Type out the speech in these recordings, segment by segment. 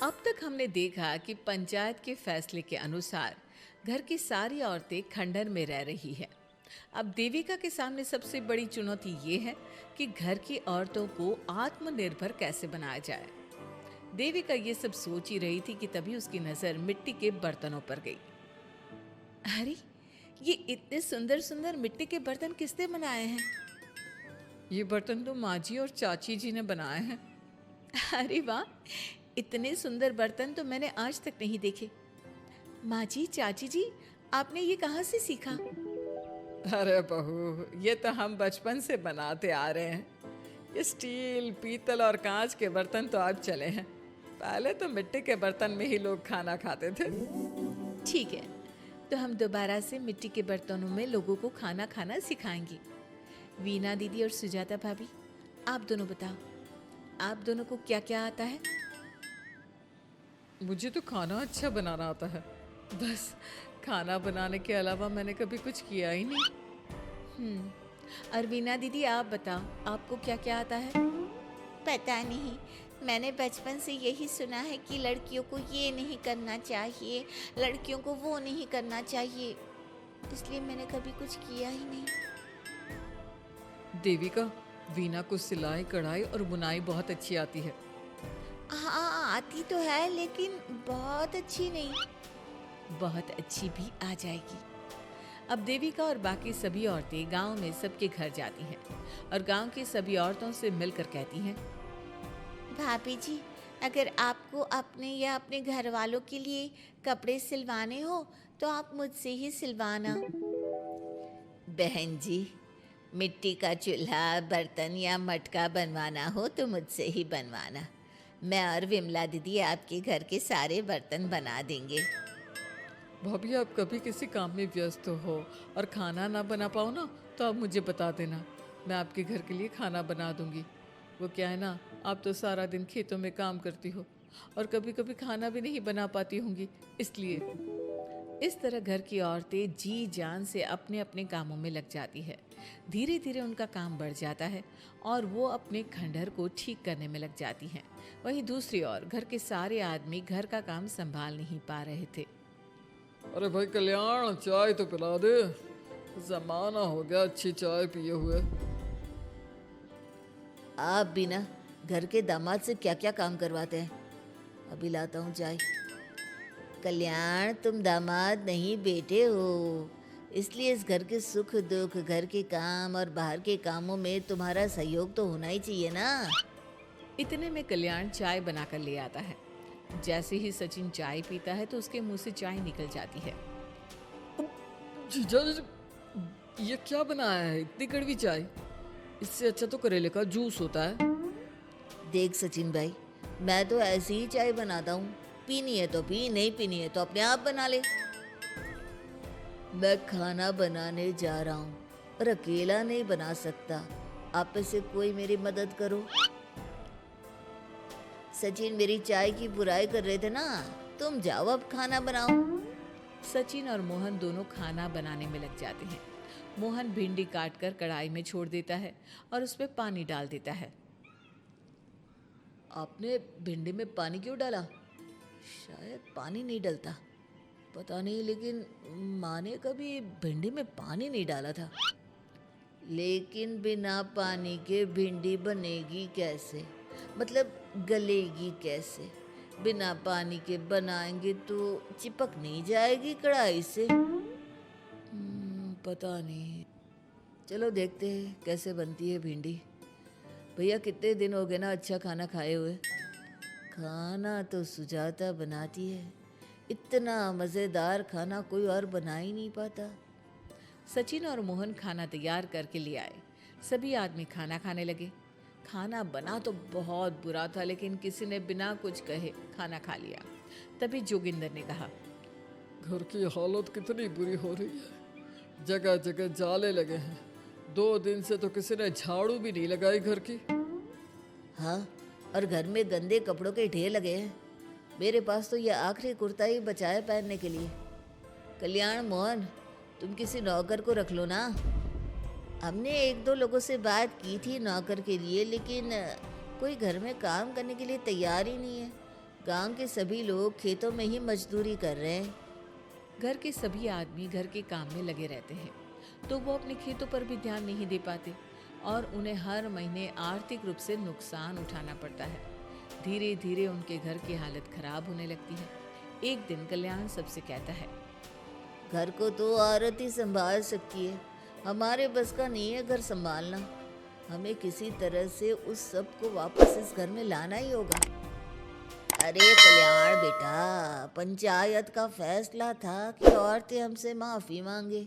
अब तक हमने देखा कि पंचायत के फैसले के अनुसार घर की सारी औरतें खंडहर में रह रही है। अब देविका के सामने सबसे बड़ी चुनौती ये है कि घर की औरतों को आत्मनिर्भर कैसे बनाया जाए। देविका ये सब सोच ही रही थी कि तभी उसकी नजर मिट्टी के बर्तनों पर गई। अरे, ये इतने सुंदर सुंदर मिट्टी के बर्तन किसने बनाए हैं? ये बर्तन तो माँ जी और चाची जी ने बनाए हैं। अरे वाह, इतने सुंदर बर्तन तो मैंने आज तक नहीं देखे। माँ जी, चाची जी, आपने ये कहाँ से सीखा? अरे बहू, ये तो हम बचपन से बनाते आ रहे हैं। ये स्टील, पीतल और कांच के बर्तन तो अब चले हैं। पहले तो मिट्टी के बर्तन में ही लोग खाना खाते थे। ठीक है, तो हम दोबारा से मिट्टी के बर्तनों में लोगों को खाना खाना सिखाएंगे। वीना दीदी और सुजाता भाभी, आप दोनों बताओ, आप दोनों को क्या क्या आता है? मुझे तो खाना अच्छा बनाना आता है। बस खाना बनाने के अलावा मैंने कभी कुछ किया ही नहीं। और वीना दीदी, आप बताओ, आपको क्या क्या आता है? पता नहीं, मैंने बचपन से यही सुना है कि लड़कियों को ये नहीं करना चाहिए, लड़कियों को वो नहीं करना चाहिए, इसलिए मैंने कभी कुछ किया ही नहीं। देविका, वीना को सिलाई, कढ़ाई और बुनाई बहुत अच्छी आती है। हाँ, आती तो है, लेकिन बहुत अच्छी नहीं। बहुत अच्छी भी आ जाएगी। अब देविका और बाकी सभी औरतें गांव में सबके घर जाती हैं और गांव की सभी औरतों से मिलकर कहती हैं, भाभी जी, अगर आपको अपने या अपने घर वालों के लिए कपड़े सिलवाने हो तो आप मुझसे ही सिलवाना। बहन जी, मिट्टी का चूल्हा, बर्तन या मटका बनवाना हो तो मुझसे ही बनवाना। मैं और विमला दीदी आपके घर के सारे बर्तन बना देंगे। भाभी, आप कभी किसी काम में व्यस्त हो और खाना ना बना पाओ ना, तो आप मुझे बता देना, मैं आपके घर के लिए खाना बना दूंगी। वो क्या है ना, आप तो सारा दिन खेतों में काम करती हो और कभी कभी खाना भी नहीं बना पाती होंगी, इसलिए। इस तरह घर की औरतें जी जान से अपने अपने कामों में लग जाती है। धीरे धीरे उनका काम बढ़ जाता है और वो अपने खंडहर को ठीक करने में लग जाती हैं। वहीं दूसरी ओर घर के सारे आदमी घर का काम संभाल नहीं पा रहे थे। अरे भाई कल्याण, चाय तो पिला दे, जमाना हो गया अच्छी चाय पिए हुए। आप बिना घर के दामाद से क्या क्या काम करवाते हैं? अभी लाता हूँ चाय। कल्याण, तुम दामाद नहीं बेटे हो, इसलिए इस घर के सुख दुख, घर के काम और बाहर के कामों में तुम्हारा सहयोग तो होना ही चाहिए ना। इतने में कल्याण चाय बनाकर ले आता है। जैसे ही सचिन चाय पीता है तो उसके मुंह से चाय निकल जाती है। जीजा जी, ये क्या बनाया है, इतनी कड़वी चाय? इससे अच्छा तो करेले का जूस होता है। देख सचिन भाई, मैं तो ऐसी ही चाय बनाता हूँ, पीनी है तो पी, नहीं पीनी है तो अपने आप बना ले। मैं खाना बनाने जा रहा हूँ और अकेला नहीं बना सकता, आप में से कोई मेरी मदद करो। सचिन मेरी चाय की बुराई कर रहे थे ना, तुम जाओ अब खाना बनाओ। सचिन और मोहन दोनों खाना बनाने में लग जाते हैं। मोहन भिंडी काटकर कढ़ाई में छोड़ देता है और उसमें पानी डाल देता है। आपने भिंडी में पानी क्यों डाला? शायद पानी नहीं डलता, पता नहीं, लेकिन माँ ने कभी भिंडी में पानी नहीं डाला था। लेकिन बिना पानी के भिंडी बनेगी कैसे, मतलब गलेगी कैसे? बिना पानी के बनाएंगे तो चिपक नहीं जाएगी कढ़ाई से? पता नहीं, चलो देखते हैं कैसे बनती है भिंडी। भैया, कितने दिन हो गए ना अच्छा खाना खाए हुए। खाना तो सुजाता बनाती है, इतना मज़ेदार खाना कोई और बना ही नहीं पाता। सचिन और मोहन खाना तैयार करके ले आए। सभी आदमी खाना खाने लगे। खाना बना तो बहुत बुरा था, लेकिन किसी ने बिना कुछ कहे खाना खा लिया। तभी जोगिंदर ने कहा, घर की हालत कितनी बुरी हो रही है, जगह जगह जाले लगे हैं। 2 दिन से तो किसी ने झाड़ू भी नहीं लगाई घर की। हाँ, और घर में गंदे कपड़ों के ढेर लगे हैं। मेरे पास तो ये आखिरी कुर्ता ही बचा है पहनने के लिए। कल्याण, मोहन, तुम किसी नौकर को रख लो ना। हमने 1-2 लोगों से बात की थी नौकर के लिए, लेकिन कोई घर में काम करने के लिए तैयार ही नहीं है। गांव के सभी लोग खेतों में ही मजदूरी कर रहे हैं। घर के सभी आदमी घर के काम में लगे रहते हैं, तो वो अपने खेतों पर भी ध्यान नहीं दे पाते और उन्हें हर महीने आर्थिक रूप से नुकसान उठाना पड़ता है। धीरे धीरे उनके घर की हालत खराब होने लगती है। एक दिन कल्याण सबसे कहता है, घर को तो औरत ही संभाल सकती है, हमारे बस का नहीं है घर संभालना। हमें किसी तरह से उस सब को वापस इस घर में लाना ही होगा। अरे कल्याण बेटा, पंचायत का फैसला था कि औरतें हमसे माफ़ी मांगे,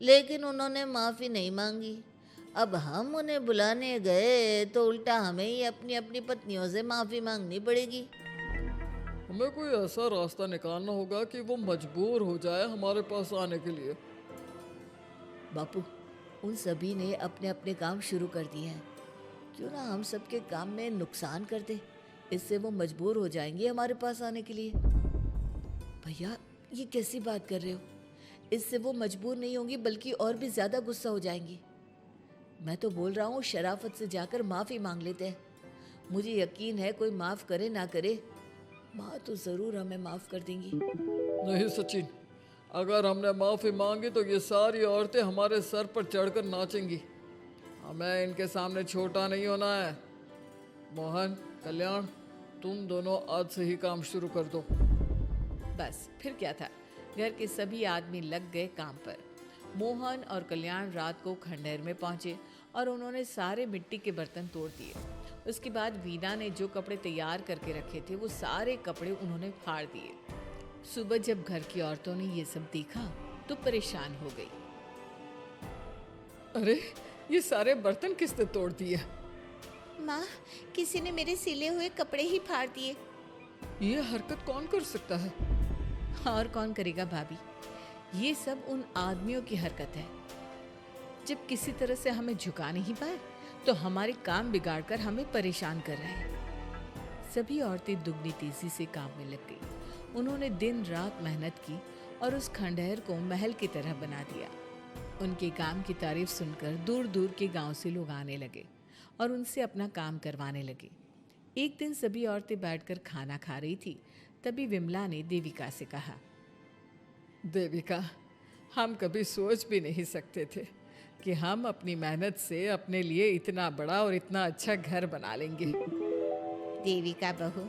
लेकिन उन्होंने माफ़ी नहीं मांगी। अब हम उन्हें बुलाने गए तो उल्टा हमें ही अपनी अपनी पत्नियों से माफ़ी मांगनी पड़ेगी। हमें कोई ऐसा रास्ता निकालना होगा कि वो मजबूर हो जाए हमारे पास आने के लिए। बापू, उन सभी ने अपने अपने काम शुरू कर दिए हैं, क्यों ना हम सबके काम में नुकसान कर दे, इससे वो मजबूर हो जाएंगे हमारे पास आने के लिए। भैया, ये कैसी बात कर रहे हो? इससे वो मजबूर नहीं होंगी बल्कि और भी ज़्यादा गुस्सा हो जाएंगी। मैं तो बोल रहा हूँ शराफत से जाकर माफ़ी मांग लेते हैं। मुझे यकीन है कोई माफ़ करे ना करे, माँ तो ज़रूर हमें माफ़ कर देंगी। नहीं सचिन, अगर हमने माफ़ी मांगी तो ये सारी औरतें हमारे सर पर चढ़कर नाचेंगी। हमें इनके सामने छोटा नहीं होना है। मोहन, कल्याण, तुम दोनों आज से ही काम शुरू कर दो। बस फिर क्या था, घर के सभी आदमी लग गए काम पर। मोहन और कल्याण रात को खंडहर में पहुंचे और उन्होंने सारे मिट्टी के बर्तन तोड़ दिए। उसके बाद वीना ने जो कपड़े तैयार करके रखे थे वो सारे कपड़े उन्होंने फाड़ दिए। सुबह जब घर की औरतों ने ये सब देखा तो परेशान हो गई। अरे, ये सारे बर्तन किसने तोड़ दिए? माँ, किसी ने मेरे सिले हुए कपड़े ही फाड़ दिए। ये हरकत कौन कर सकता है? और कौन करेगा भाभी, ये सब उन आदमियों की हरकत है। जब किसी तरह से हमें झुका नहीं पाए तो हमारे काम बिगाड़कर हमें परेशान कर रहे हैं। सभी औरतें दुगनी तेजी से काम में लग गई। उन्होंने दिन रात मेहनत की और उस खंडहर को महल की तरह बना दिया। उनके काम की तारीफ सुनकर दूर दूर के गांव से लोग आने लगे और उनसे अपना काम करवाने लगे। एक दिन सभी औरतें बैठकर खाना खा रही थी, तभी विमला ने देविका से कहा, देविका, हम कभी सोच भी नहीं सकते थे कि हम अपनी मेहनत से अपने लिए इतना बड़ा और इतना अच्छा घर बना लेंगे। देविका बहू,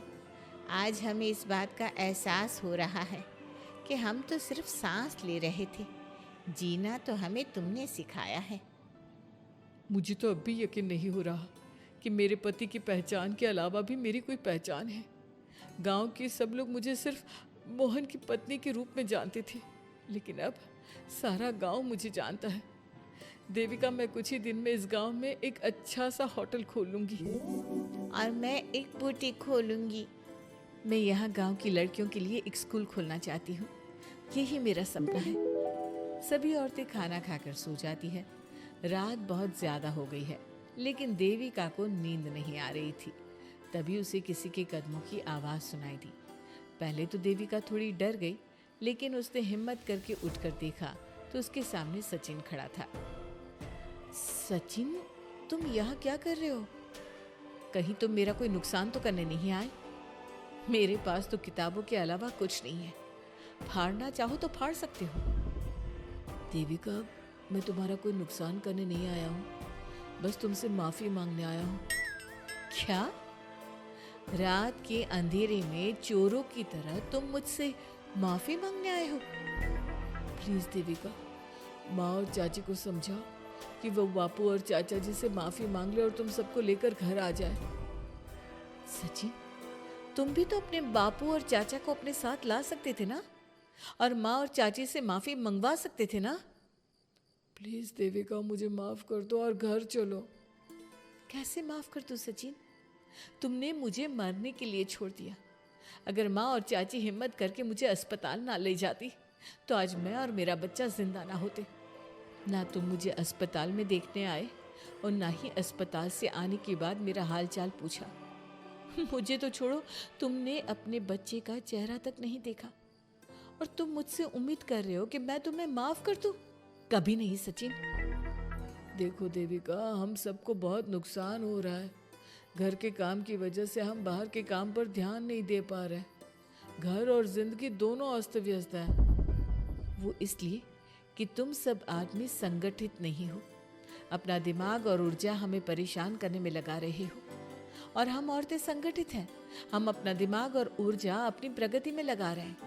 आज हमें इस बात का एहसास हो रहा है कि हम तो सिर्फ सांस ले रहे थे, जीना तो हमें तुमने सिखाया है। मुझे तो अब भी यकीन नहीं हो रहा कि मेरे पति की पहचान के अलावा भी मेरी कोई पहचान है। गांव के सब लोग मुझे सिर्फ मोहन की पत्नी के रूप में जानते थे, लेकिन अब सारा गांव मुझे जानता है। देविका, मैं कुछ ही दिन में इस गांव में एक अच्छा सा होटल खोल लूंगी और मैं एक बुटीक खोलूंगी। मैं यहाँ गांव की लड़कियों के लिए एक स्कूल खोलना चाहती हूँ, यही मेरा सपना है। सभी औरतें खाना खाकर सो जाती है। रात बहुत ज़्यादा हो गई है, लेकिन देविका को नींद नहीं आ रही थी। तभी उसे किसी के कदमों की आवाज़ सुनाई दी। पहले तो देविका थोड़ी डर गई, लेकिन उसने हिम्मत करके उठकर देखा तो उसके सामने सचिन खड़ा था। सचिन, तुम यहाँ क्या कर रहे हो? कहीं तुम मेरा कोई नुकसान तो करने नहीं आए? मेरे पास तो किताबों के अलावा कुछ नहीं है, फाड़ना चाहो तो फाड़ सकते हो। देविका, मैं तुम्हारा कोई नुकसान करने नहीं आया हूँ, बस तुमसे माफ़ी मांगने आया हूँ। क्या? रात के अंधेरे में चोरों की तरह तुम मुझसे माफ़ी मांगने आए हो? प्लीज़ देविका, माँ और चाची को समझाओ कि वो बापू और चाचा जी से माफ़ी मांग ले और तुम सबको लेकर घर आ जाए। सचिन, तुम भी तो अपने बापू और चाचा को अपने साथ ला सकते थे ना, और माँ और चाची से माफ़ी मंगवा सकते थे ना। प्लीज़ देविका, मुझे माफ़ कर दो और घर चलो। कैसे माफ़ कर दूँ सचिन? तुमने मुझे मरने के लिए छोड़ दिया। अगर माँ और चाची हिम्मत करके मुझे अस्पताल ना ले जाती तो आज मैं और मेरा बच्चा जिंदा ना होते। ना तुम मुझे अस्पताल में देखने आए और ना ही अस्पताल से आने के बाद मेरा हाल चाल पूछा। मुझे तो छोड़ो, तुमने अपने बच्चे का चेहरा तक नहीं देखा और तुम मुझसे उम्मीद कर रहे हो कि मैं तुम्हें माफ़ कर दूँ? कभी नहीं सचिन। देखो देविका, हम सबको बहुत नुकसान हो रहा है। घर के काम की वजह से हम बाहर के काम पर ध्यान नहीं दे पा रहे। घर और जिंदगी दोनों अस्त व्यस्त है। वो इसलिए कि तुम सब आदमी संगठित नहीं हो। अपना दिमाग और ऊर्जा हमें परेशान करने में लगा रहे हो, और हम औरतें संगठित हैं। हम अपना दिमाग और ऊर्जा अपनी प्रगति में लगा रहे हैं।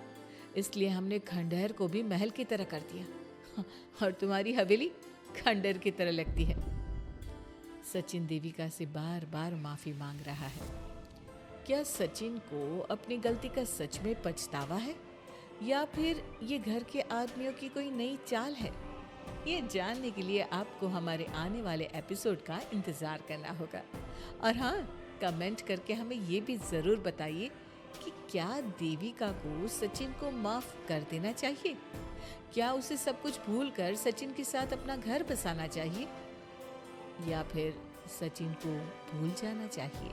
इसलिए हमने खंडहर को भी महल की तरह कर दिया, और तुम्हारी हवेली खंडहर की तरह लगती है। सचिन देविका से बार बार माफी मांग रहा है। क्या सचिन को अपनी गलती का सच में पछतावा है, या फिर ये घर के आदमियों की कोई नई चाल है? ये जानने के लिए आपको हमारे आने वाले एपिसोड का इंतज़ार करना होगा। और हाँ, कमेंट करके हमें ये भी ज़रूर बताइए कि क्या देविका को सचिन को माफ़ कर देना चाहिए? क्या उसे सब कुछ भूलकर सचिन के साथ अपना घर बसाना चाहिए, या फिर सचिन को भूल जाना चाहिए?